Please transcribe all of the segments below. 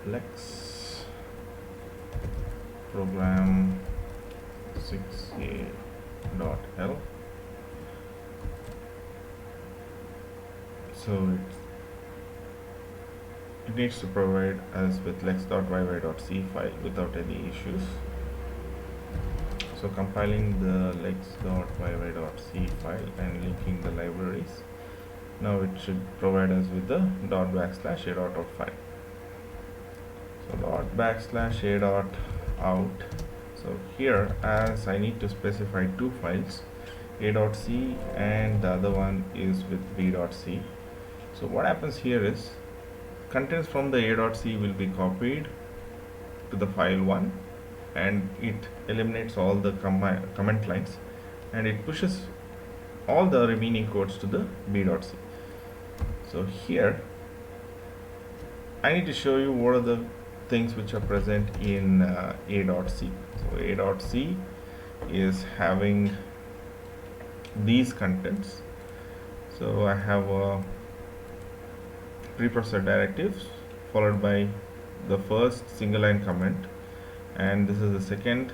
lex program 6a.l. So it needs to provide us with lex.yy.c file without any issues. So compiling the lex.yy.c file and linking the libraries. Now it should provide us with the .\a.out file. So .\a.out. So here, as I need to specify two files, a.c and the other one is with b.c. So what happens here is contents from the a.c will be copied to the file 1 and it eliminates all the comment lines and it pushes all the remaining codes to the b.c. So here I need to show you what are the things which are present in a.c. So a.c is having these contents. So I have preprocessor directives followed by the first single line comment, and this is the second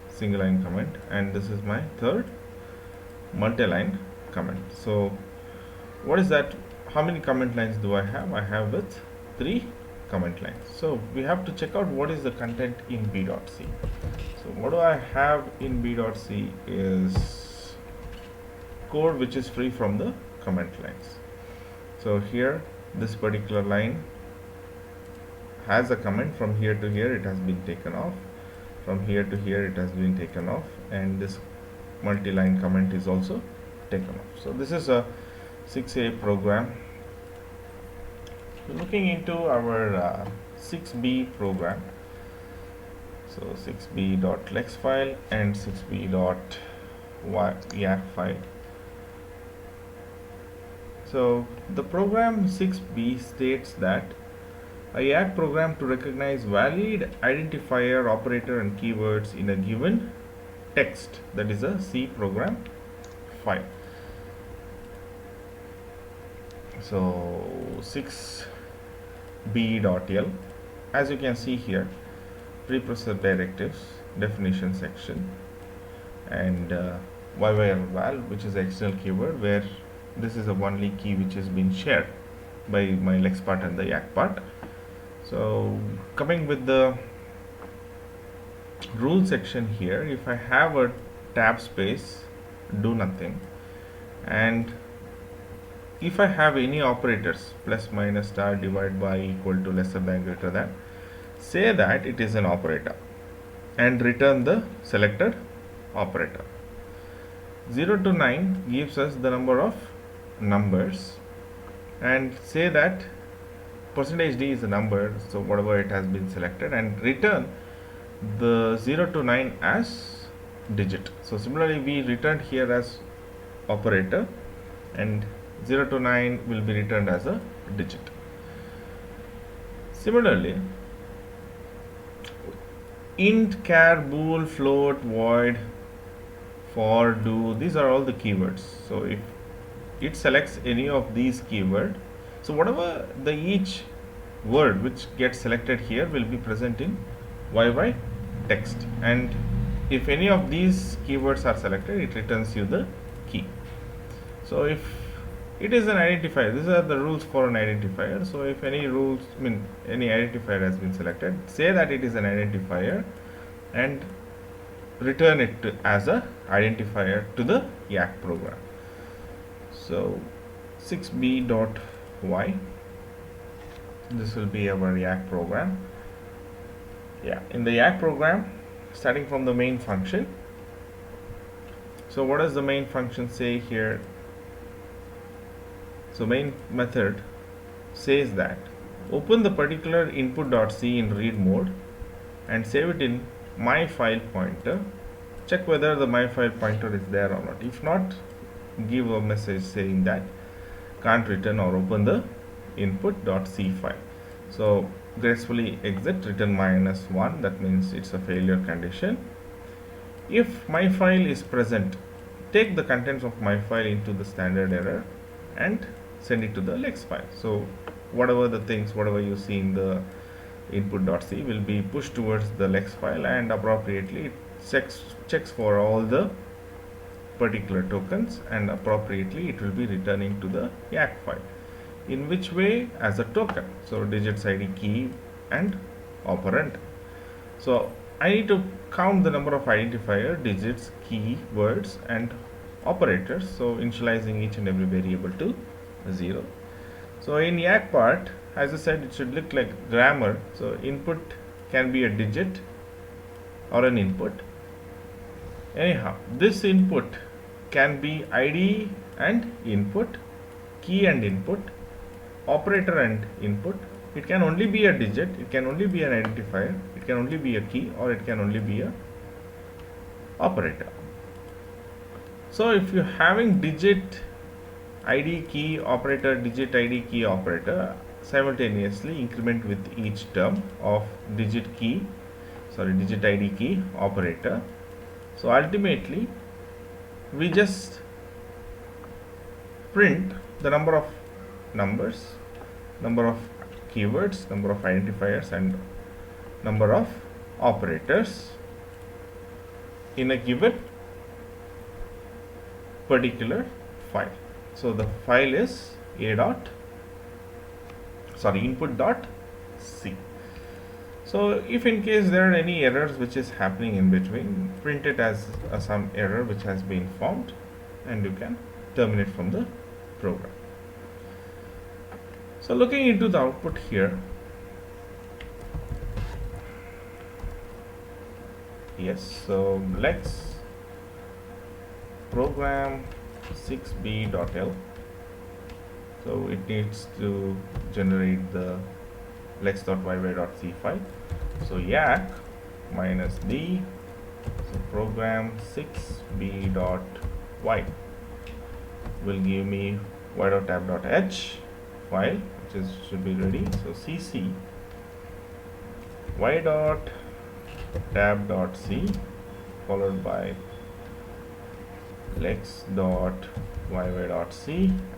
single line comment, and this is my third multi-line comment. So what is that? How many comment lines do I have? I have with 3 comment lines. So we have to check out what is the content in b.c. So what do I have in b.c is code which is free from the comment lines. So here this particular line has a comment. From here to here it has been taken off, from here to here it has been taken off, and this multi-line comment is also taken off. So this is a 6a program. Looking into our 6b program, so 6b.lex file and 6b.yacc file. So the program 6b states that a Yacc program to recognize valid identifier, operator and keywords in a given text, that is a C program file. So 6b.l, as you can see here, preprocessor directives, definition section, and val, which is the external keyword, where this is the only key which has been shared by my lex part and the Yacc part. So coming with the rule section here, if I have a tab space, do nothing, and if I have any operators, plus, minus, star, divide by, equal to, lesser than, greater than, say that it is an operator and return the selected operator. 0 to 9 gives us the number of numbers, and say that %d is a number, so whatever it has been selected, and return the 0 to 9 as digit. So similarly we returned here as operator, and 0 to 9 will be returned as a digit. Similarly, int, char, bool, float, void, for, do, these are all the keywords. So if it selects any of these keywords, so whatever the each word which gets selected here will be present in YY text, and if any of these keywords are selected, it returns you the key. So if it is an identifier, these are the rules for an identifier. So if any any identifier has been selected, say that it is an identifier and return it as a identifier to the Yacc program. So 6b.y, this will be our Yacc program. In the Yacc program, starting from the main function. So what does the main function say here? So main method says that open the particular input.c in read mode and save it in my file pointer. Check whether the my file pointer is there or not. If not, give a message saying that can't return or open the input.c file. So gracefully exit, return -1, that means it's a failure condition. If my file is present, take the contents of my file into the standard error and send it to the lex file. So whatever the things, whatever you see in the input.c will be pushed towards the lex file, and appropriately it checks for all the particular tokens, and appropriately it will be returning to the Yacc file. In which way? As a token. So digits ID, key and operand. So I need to count the number of identifier, digits, key, words and operators. So initializing each and every variable to 0. So in Yacc part, as I said, it should look like grammar. So input can be a digit or an input. Anyhow, this input can be ID and input, key and input, operator and input. It can only be a digit, it can only be an identifier, it can only be a key, or it can only be a operator. So if you're having digit ID, key, operator, digit ID, key, operator, simultaneously increment with each term of digit ID, key, operator. So ultimately we just print the number of numbers, number of keywords, number of identifiers and number of operators in a given particular file. So the file is input.c. So if in case there are any errors which is happening in between, print it as some error which has been formed, and you can terminate from the program. So looking into the output here, yes, so let's program 6b.l. So it needs to generate the lex.yy.c file. So Yacc minus d, so program 6b.y will give me y.tab.h file, which should be ready. So cc y.tab.c followed by lex.yy.c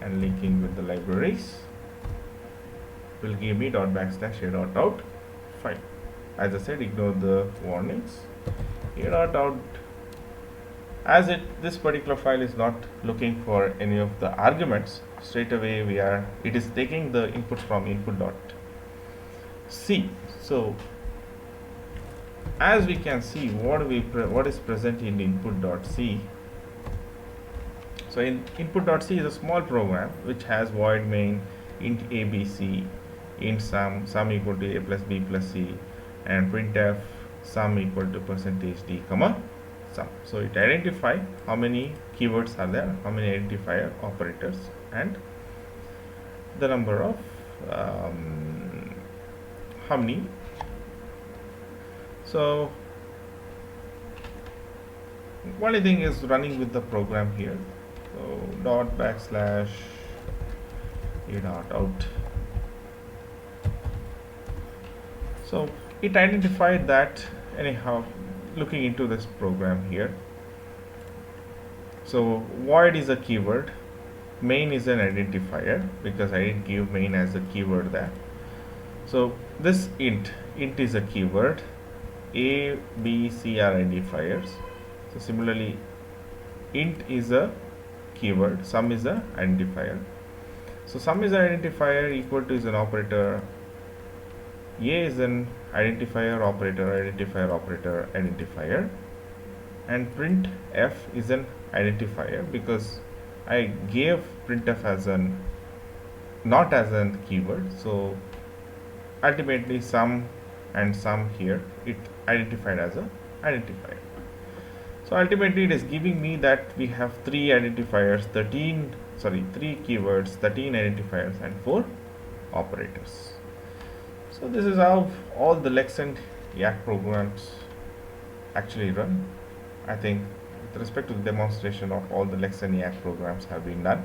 and linking with the libraries will give me .\a.out file. As I said, ignore the warnings. A.out, as this particular file is not looking for any of the arguments, straight away it is taking the inputs from input.c. So as we can see, what is present in input.c. So in input.c is a small program which has void main, int abc, int sum equal to a plus b plus c, and printf sum equal to %d comma sum. So it identifies how many keywords are there, how many identifier operators, and the number of how many. So only thing is running with the program here. So .\a.out. So it identified that, anyhow, looking into this program here. So void is a keyword, main is an identifier because I didn't give main as a keyword there. So this int is a keyword, a, b, c are identifiers. So similarly, int is a keyword, sum is a identifier. So sum is an identifier, equal to is an operator, a is an identifier, operator, identifier, and printf is an identifier because I gave printf as not as a keyword. So ultimately sum and sum here it identified as a identifier. So ultimately it is giving me that we have 3 identifiers, 3 keywords, 13 identifiers and 4 operators. So this is how all the Lex and Yacc programs actually run. I think with respect to the demonstration of all the Lex and Yacc programs have been done.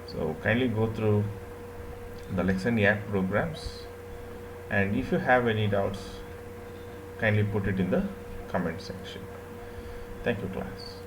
So kindly go through the Lex and Yacc programs, and if you have any doubts, kindly put it in the comment section. Thank you, class.